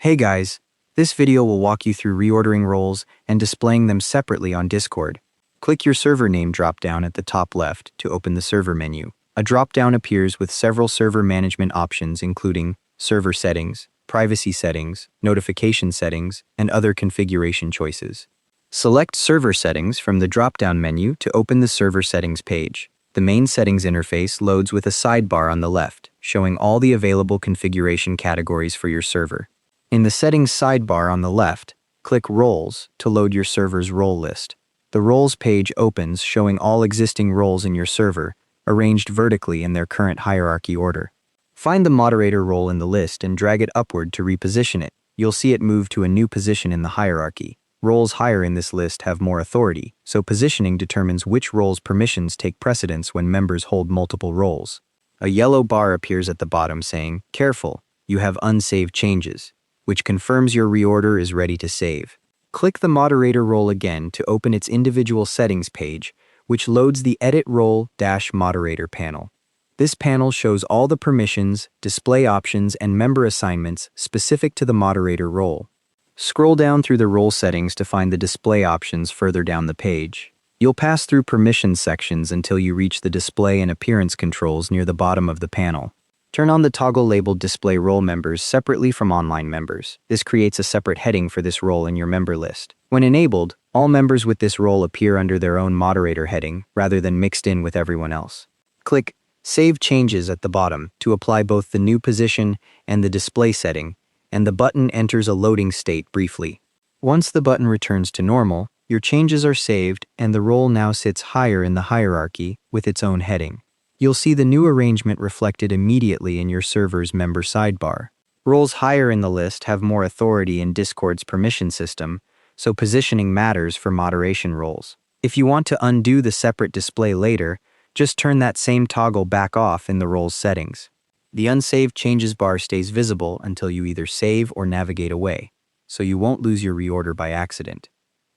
Hey guys, this video will walk you through reordering roles and displaying them separately on Discord. Click your server name drop-down at the top left to open the server menu. A drop-down appears with several server management options including server settings, privacy settings, notification settings, and other configuration choices. Select Server Settings from the drop-down menu to open the Server Settings page. The main settings interface loads with a sidebar on the left, showing all the available configuration categories for your server. In the Settings sidebar on the left, click Roles to load your server's role list. The Roles page opens showing all existing roles in your server, arranged vertically in their current hierarchy order. Find the moderator role in the list and drag it upward to reposition it. You'll see it move to a new position in the hierarchy. Roles higher in this list have more authority, so positioning determines which role's permissions take precedence when members hold multiple roles. A yellow bar appears at the bottom saying, "Careful, you have unsaved changes," which confirms your reorder is ready to save. Click the moderator role again to open its individual settings page, which loads the Edit Role-Moderator panel. This panel shows all the permissions, display options, and member assignments specific to the moderator role. Scroll down through the role settings to find the display options further down the page. You'll pass through permission sections until you reach the display and appearance controls near the bottom of the panel. Turn on the toggle labeled Display Role Members separately from online members. This creates a separate heading for this role in your member list. When enabled, all members with this role appear under their own moderator heading rather than mixed in with everyone else. Click Save Changes at the bottom to apply both the new position and the display setting, and the button enters a loading state briefly. Once the button returns to normal, your changes are saved and the role now sits higher in the hierarchy with its own heading. You'll see the new arrangement reflected immediately in your server's member sidebar. Roles higher in the list have more authority in Discord's permission system, so positioning matters for moderation roles. If you want to undo the separate display later, just turn that same toggle back off in the role's settings. The Unsaved Changes bar stays visible until you either save or navigate away, so you won't lose your reorder by accident.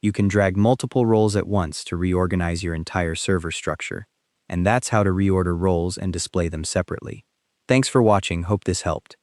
You can drag multiple roles at once to reorganize your entire server structure. And that's how to reorder roles and display them separately. Thanks for watching, hope this helped.